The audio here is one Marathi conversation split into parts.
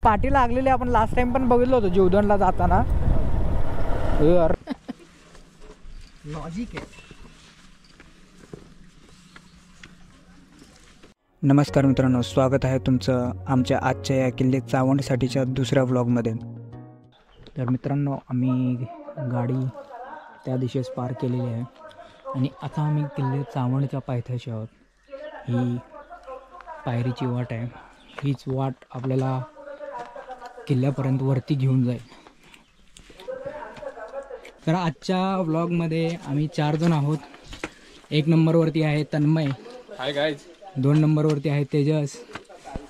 पाठी लागलेली आपण लास्ट टाइम पण बघितलं होतं जीवदंडला जाताना. लॉजिक आहे. नमस्कार मित्रांनो, स्वागत आहे तुमचं आमच्या आजच्या या किल्ले चावंडसाठीच्या दुसऱ्या व्लॉगमध्ये. तर मित्रांनो, आम्ही गाडी त्या दिशेस पार केलेली आहे आणि आता आम्ही किल्ले चावंडच्या पायथ्याशी आहोत. ही पायरीची वाट आहे. हीच वाट आपल्याला किल्ल्यापर्यंत वरती घेऊन जाईल. तर आजच्या व्लॉगमध्ये आम्ही 4 जण आहोत. 1 नंबरवरती आहे तन्मय, हाय गाईज. 2 नंबरवरती आहे तेजस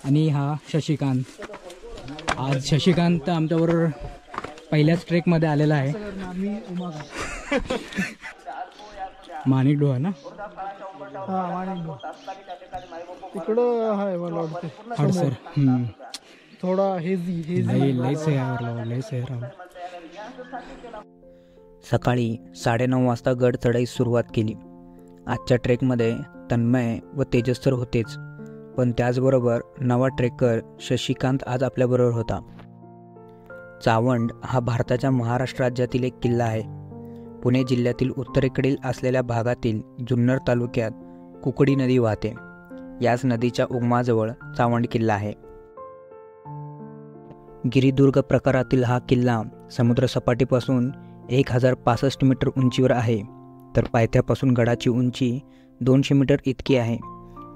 आणि हा शशिकांत. आज शशिकांत आमच्याबरोबर पहिल्याच ट्रेकमध्ये आलेला आहे. माणिक डोहा ना, तिकडं आहे मला वाटतं हडसर. थोडा हेजी सकाळी 9:30 वाजता गड चढाईस सुरुवात केली. आजच्या ट्रेकमध्ये तन्मय व तेजस तर होतेच, पण त्याचबरोबर नवा ट्रेकर शशिकांत आज आपल्याबरोबर होता. चावंड हा भारताच्या महाराष्ट्र राज्यातील एक किल्ला आहे. पुणे जिल्ह्यातील उत्तरेकडील असलेल्या भागातील जुन्नर तालुक्यात कुकडी नदी वाहते. याच नदीच्या उगमाजवळ चावंड किल्ला आहे. गिरिदुर्ग प्रकारातील हा किल्ला समुद्रसपाटीपासून 1065 मीटर उंचीवर आहे, तर पायथ्यापासून गडाची उंची 200 मीटर इतकी आहे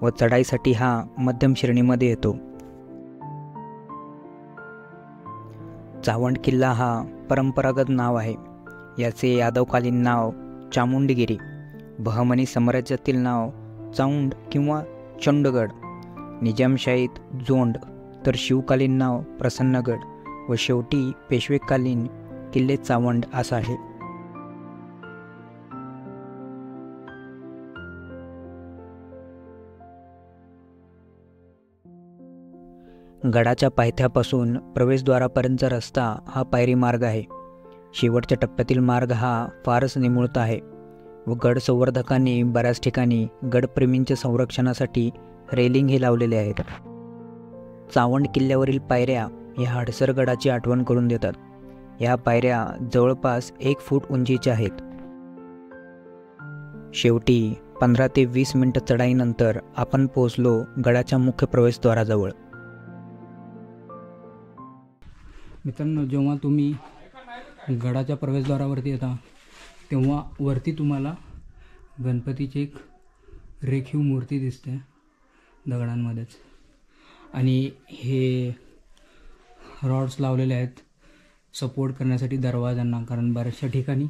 व चढाईसाठी हा मध्यम श्रेणीमध्ये येतो. चावंड किल्ला हा परंपरागत नाव आहे. याचे यादवकालीन नाव चामुंडगिरी, बहमनी साम्राज्यातील नाव चाऊंड किंवा चंडगड, निजामशाहीत जोंड, तर शिवकालीन नाव प्रसन्नगड व शेवटी पेशवेकालीन किल्ले चावंड असा आहे. गडाच्या पायथ्यापासून प्रवेशद्वारापर्यंतचा रस्ता हा पायरी मार्ग आहे. शेवटच्या टप्प्यातील मार्ग हा फारच निमुळता आहे व गड संवर्धकांनी बऱ्याच ठिकाणी गडप्रेमींच्या संरक्षणासाठी रेलिंग हे लावलेले आहेत. चावंड किल्ल्यावरील पायऱ्या ह्या हडसर गडाची आठवण करून देतात. ह्या पायऱ्या जवळपास 1 फूट उंचीच्या आहेत. शेवटी 15 ते 20 मिनिटं चढाईनंतर आपण पोहोचलो गडाच्या मुख्य प्रवेशद्वाराजवळ. मित्रांनो, जेव्हा तुम्ही गडाच्या प्रवेशद्वारावरती येता तेव्हा वरती तुम्हाला गणपतीची एक रेखीव मूर्ती दिसते दगडांमध्येच, आणि हे रॉड्स लावलेले आहेत सपोर्ट करण्यासाठी दरवाजांना, कारण बऱ्याचशा ठिकाणी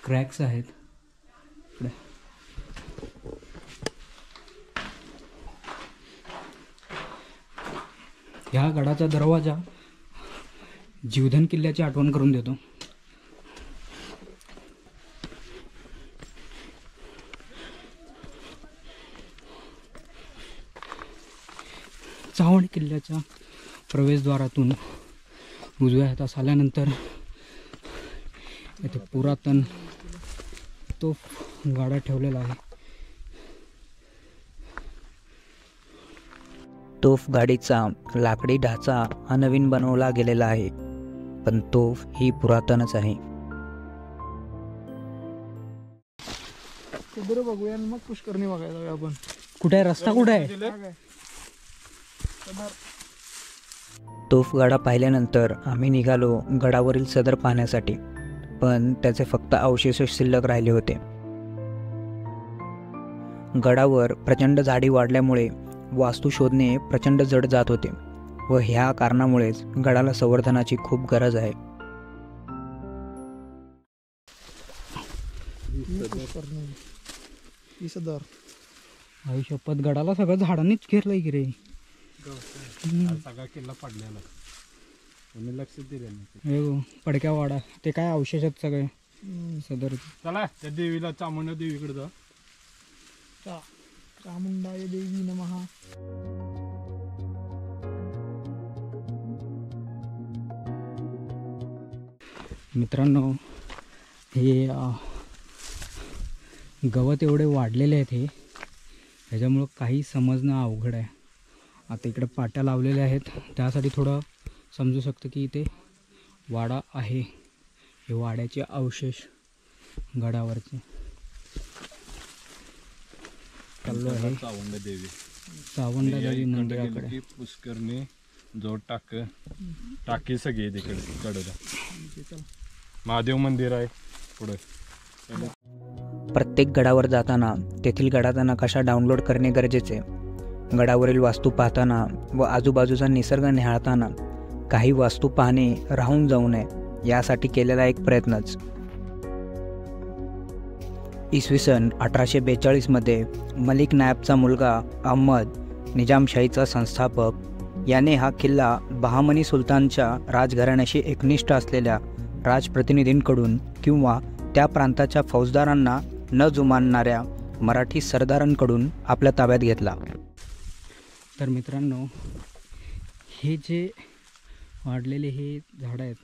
क्रॅक्स आहेत. ह्या गडाचा दरवाजा जीवधन किल्ल्याची आठवण करून देतो. चावंड किल्ल्याच्या प्रवेशद्वारातून उजव्या हातास आल्यानंतर इथे पुरातन तोफ गाडा ठेवलेला आहे. तोफ गाडीचा लाकडी ढाचा हा नवीन बनवला गेलेला आहे, पण तोफ ही पुरातनच आहे. बघूया मग पुष्करणी बघायला आपण. कुठे आहे रस्ता, कुठे आहे? तोफगाडा पाहिल्यानंतर आम्ही निघालो गडावरील सदर पाहण्यासाठी, पण त्याचे फक्त अवशेष शिल्लक राहिले होते. गडावर प्रचंड झाडी वाढल्यामुळे वास्तू शोधणे प्रचंड जड जात होते व ह्या कारणामुळेच गडाला संवर्धनाची खूप गरज आहे. शपथ, गडाला सगळं झाडांनीच घेरलंय की रे. सगळा किल्ला पडलेला, लक्ष दिले पडक्या वाडा ते काय अवशेष आहेत सगळे सदर. चला त्या देवीला, चामुंडा देवीकडे जा. चामुंडा देवी नमः. मित्रांनो, हे गवत एवढे वाढलेले आहेत हे, ह्याच्यामुळं काही समजणं अवघड आहे. आता इकडे पाट्या लावलेल्या आहेत, त्यासाठी थोडं समजू शकतं की इथे वाडा आहे. हे वाड्याचे अवशेष गडावरचे चाललो आहे चावंडा देवी मंदिराकडे. पुष्करणी जोड टाकी सगळी तिकडे कडेला महादेव मंदिर आहे पुढे. प्रत्येक गडावर जाताना तेथील गडाचा नकाशा डाउनलोड करणे गरजेचे. गडावरील वास्तू पाहताना व आजूबाजूचा निसर्ग निहाळताना काही वास्तू पाहणे राहून जाऊ नये यासाठी केलेला एक प्रयत्नच. इसवी सन 1842मध्ये मलिक नायबचा मुलगा अहमद, निजामशाहीचा संस्थापक, याने हा किल्ला बहामनी सुलतानच्या राजघराण्याशी एकनिष्ठ असलेल्या राजप्रतिनिधींकडून किंवा त्या प्रांताच्या फौजदारांना न जुमानणाऱ्या मराठी सरदारांकडून आपल्या ताब्यात घेतला. तर मित्रांनो, हे जे वाढलेले हे झाडं आहेत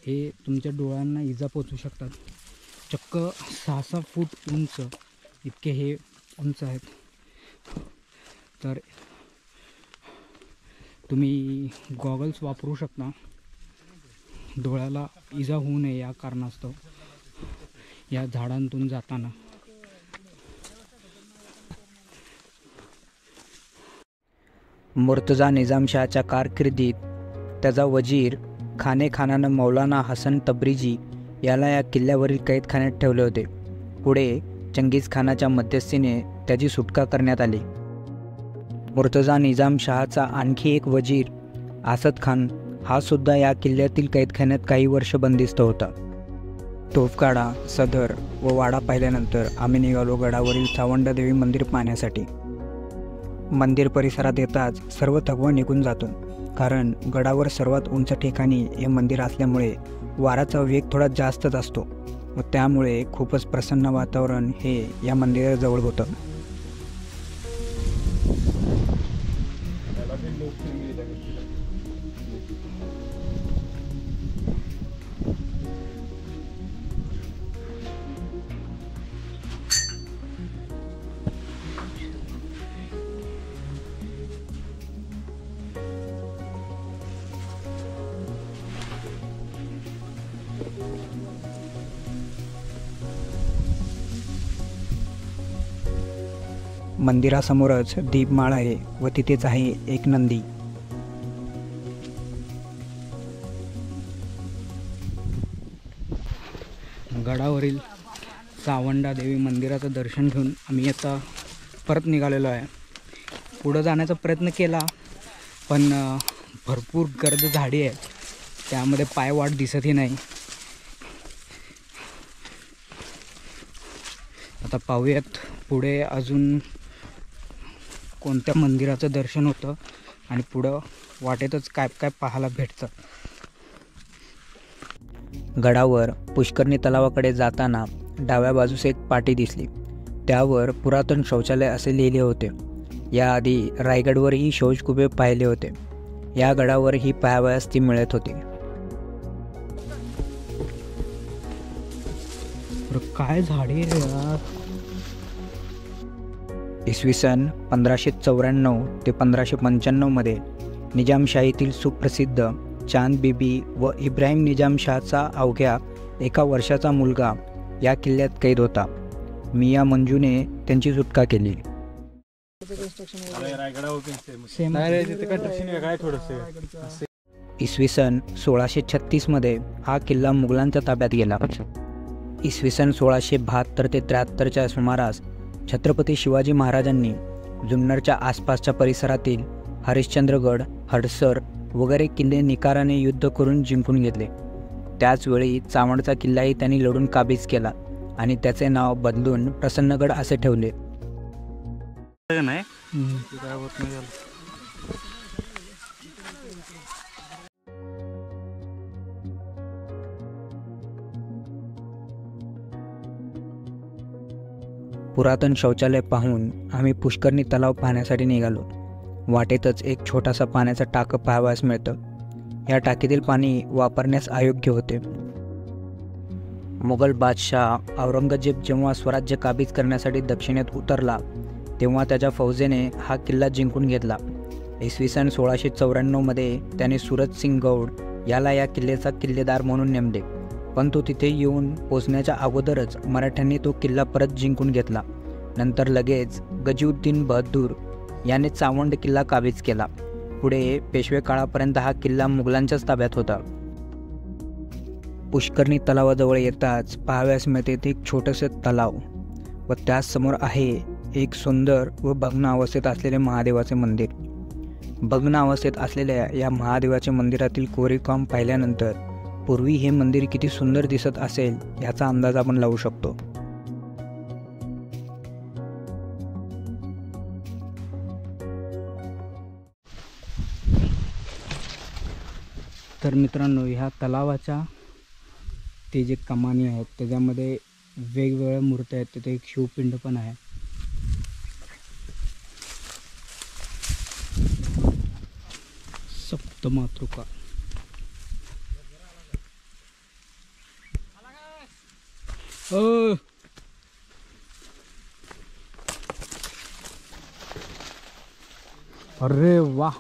हे तुमच्या डोळ्यांना इजा पोचू शकतात. चक्क 6-6 फूट उंच इतके हे उंच आहेत. तर तुम्ही गॉगल्स वापरू शकता डोळ्याला इजा होऊ नये या कारणास्तव या झाडांतून जाताना. मुर्तजा निजामशहाच्या कारकिर्दीत त्याचा वजीर खानानं मौलाना हसन तब्रिजी याला या किल्ल्यावरील कैदखान्यात ठेवले होते. पुढे चंगीज खानाच्या मध्यस्थीने त्याची सुटका करण्यात आली. मुर्तजा निजामशहाचा आणखी एक वजीर आसद खान हा सुद्धा या किल्ल्यातील कैदखान्यात काही वर्ष बंदिस्त होता. तोफगाडा, सदर व वाडा पाहिल्यानंतर आम्ही निघालो गडावरील चावंडा देवी मंदिर पाहण्यासाठी. मंदिर परिसरात येताच सर्व थकवा निघून जातो, कारण गडावर सर्वात उंच ठिकाणी हे मंदिर असल्यामुळे वाराचा वेग थोडा जास्तच असतो व त्यामुळे खूपच प्रसन्न वातावरण हे या मंदिराजवळ होतं. मंदिरासमोरच दीपमाळ आहे व तिथेच आहे एक नंदी. गडावरील चावंडा देवी मंदिराचं दर्शन घेऊन आम्ही आता परत निघालेलो आहे. पुढं जाण्याचा प्रयत्न केला पण भरपूर गर्द झाडी आहे, त्यामध्ये पायवाट दिसतही नाही. आता पाहूयात पुढे अजून कोणत्या मंदिराचं दर्शन होतं आणि पुढं वाटेतच काय काय पाहायला भेटतं. गडावर पुष्करणी तलावाकडे जाताना डाव्या बाजूस एक पाटी दिसली. त्यावर पुरातन शौचालय असे लिहिले होते. याआधी रायगडवरही शौचकुबे पाहिले होते. या गडावरही पाहावयास ती मिळत होती. काय झाडे रे यार. इसवी सन 1594 ते 1595मध्ये निजामशाहीतील सुप्रसिद्ध चांद बीबी व इब्राहिम निजामशहाचा अवघ्या 1 वर्षाचा मुलगा या किल्ल्यात कैद होता. मिया मंजूने त्यांची सुटका केली. इसवी सन 1636मध्ये हा किल्ला मुघलांच्या ताब्यात गेला. इसवी सन 1672 ते 73च्या सुमारास छत्रपती शिवाजी महाराजांनी जुन्नरच्या आसपासच्या परिसरातील हरिश्चंद्रगड, हडसर वगैरे किल्ले निकाराने युद्ध करून जिंकून घेतले. त्याचवेळी चावंडचा किल्लाही त्यांनी लढून काबीज केला आणि त्याचे नाव बदलून प्रसन्नगड असे ठेवले. पुरातन शौचालय पाहून आम्ही पुष्करणी तलाव पाहण्यासाठी निघालो. वाटेतच एक छोटासा पाण्याचा टाकं पाहावयास मिळतं. या टाकीतील पाणी वापरण्यास अयोग्य होते. मुघल बादशाह औरंगजेब जेव्हा स्वराज्य काबीज करण्यासाठी दक्षिणेत उतरला तेव्हा त्याच्या फौजेने हा किल्ला जिंकून घेतला. इसवी सन 1694मध्ये त्याने सूरज सिंग गौड याला या किल्ल्याचा किल्लेदार म्हणून नेमले, पण तो तिथे येऊन पोचण्याच्या अगोदरच मराठ्यांनी तो किल्ला परत जिंकून घेतला. नंतर लगेच गजीउद्दीन बहादूर याने चावंड किल्ला काबीज केला. पुढे पेशवे काळापर्यंत हा किल्ला मुघलांच्याच ताब्यात होता. पुष्करणी तलावाजवळ येताच पाहाव्यास मिळते ते एक छोटेसे तलाव व त्याचसमोर आहे एक सुंदर व भग्न अवस्थेत असलेले महादेवाचे मंदिर. भग्न अवस्थेत असलेल्या या महादेवाच्या मंदिरातील कोरीवकाम पाहिल्यानंतर पूर्वी हे मंदिर किती सुंदर दिसत असेल याचा अंदाज आपण लावू शकतो. तर मित्रांनो, ह्या तलावाच्या ते जे कमानी आहेत त्याच्यामध्ये वेगवेगळ्या मूर्त्या आहेत. तिथे एक शिवपिंड पण आहे. सप्तमातृका. अरे वाह,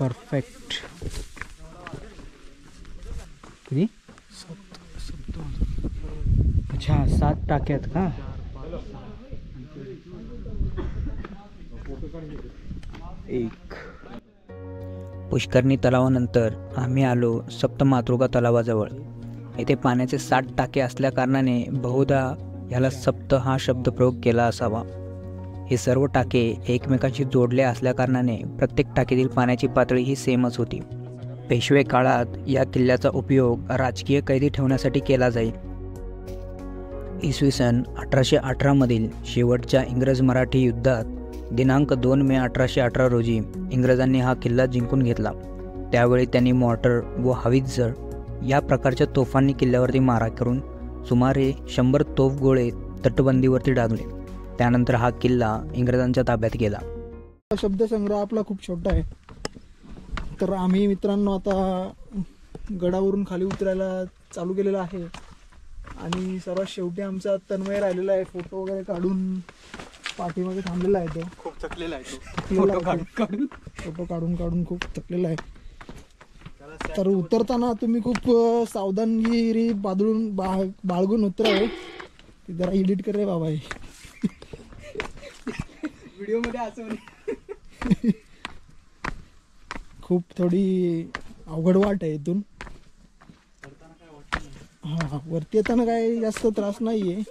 परफेक्ट. किती? अच्छा, 7 टाके आहेत का? एक. पुष्करणी तलावानंतर आम्ही आलो सप्तमातृका तलावाजवळ. येथे पाण्याचे 7 टाके असल्या कारणाने बहुधा याला सप्त हा शब्दप्रयोग केला असावा. हे सर्व टाके एकमेकांशी जोडले असल्याकारणाने प्रत्येक टाकीतील पाण्याची पातळी ही सेमच होती. पेशवे काळात या किल्ल्याचा उपयोग राजकीय कैदी ठेवण्यासाठी केला जाईल. इसवी सन 1818मधील शेवटच्या इंग्रज मराठी युद्धात दिनांक 2 मे 1818 रोजी इंग्रजांनी हा किल्ला जिंकून घेतला. त्यावेळी त्यांनी मॉर्टर व हवित्झर या प्रकारच्या तोफांनी किल्ल्यावरती मारा करून सुमारे 100 तोफगोळे तटबंदीवरती डागले. त्यानंतर हा किल्ला इंग्रजांच्या ताब्यात गेला. शब्दसंग्रह आपला खूप छोटा आहे. तर आम्ही मित्रांनो आता गडावरून खाली उतरायला चालू केलेला आहे आणि सर्वात शेवटी आमचा तन्मय राहिलेला आहे. फोटो वगैरे काढून पाठीमागे थांबलेला आहे. तो खूप थकलेला आहे. फोटो काढून खूप थकलेला आहे. तर उतरताना तुम्ही खूप सावधानगिरी बाळगून उतरावे. जरा एडिट कर रे बाबा. व्हिडिओ मध्ये असं खूप थोडी अवघड वाट आहे इथून. हा, वरती येताना काय जास्त त्रास नाहीये,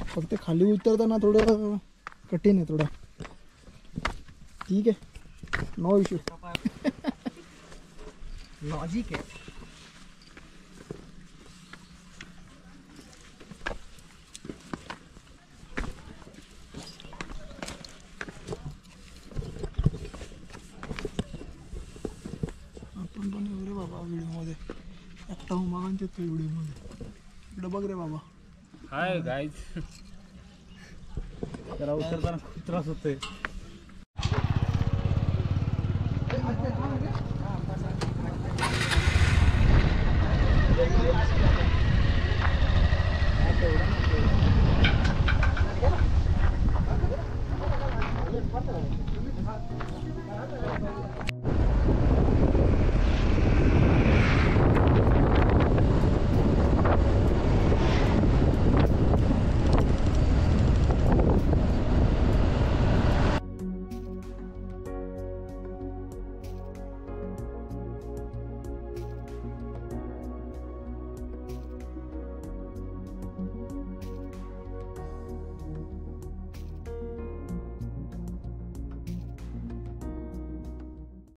फक्त खाली उतरताना थोडं कठीण आहे. थोडं ठीक आहे, नो इश्यू. लॉजिक आहे. आपण पण येऊ रे बाबा व्हिडिओमध्ये. एकटा उमागांच्या तो व्हिडिओमध्ये इकडं बघ रे बाबा. Hi guys. जरा उतरताना खूप त्रास होतोय.